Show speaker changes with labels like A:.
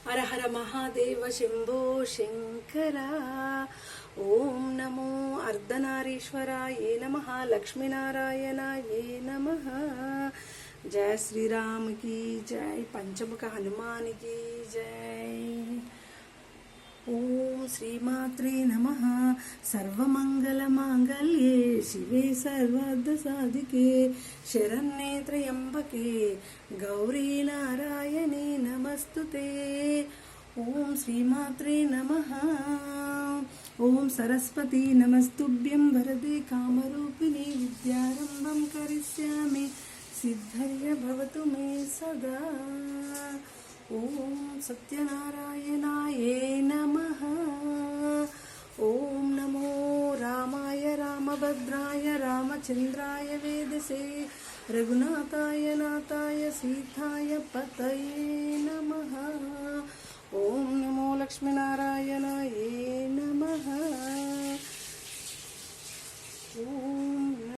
A: హర హర మహాదేవ శంభో శంకర. ఓం నమో అర్ధనారీశ్వరాయ నమః, లక్ష్మీనారాయణాయ నమః. జయ శ్రీరామ్ की जय, पंचमुख हनुमान की जय. ओम श्रीमात्रे नमः. सर्वमंगलमांगल्ये शिवे सर्वार्धसाधिके शरण्ये त्र्यंबके गौरी नारायणे नमस्तुते. ओम श्रीमात्रे नमः. ओम सरस्वती नमस्तुभ्यं वरदे कामरूपिणी विद्यारंभं करिष्यामि सिद्धर्य भवतु मे सदा. ओम सत्यनारायणाय नमः. ओम नमो रामाय रामभद्राय रामचंद्राय वेदसे रघुनाथाय नाथाय सीताय पतये नमः. ओम नमो लक्ष्मीनारायण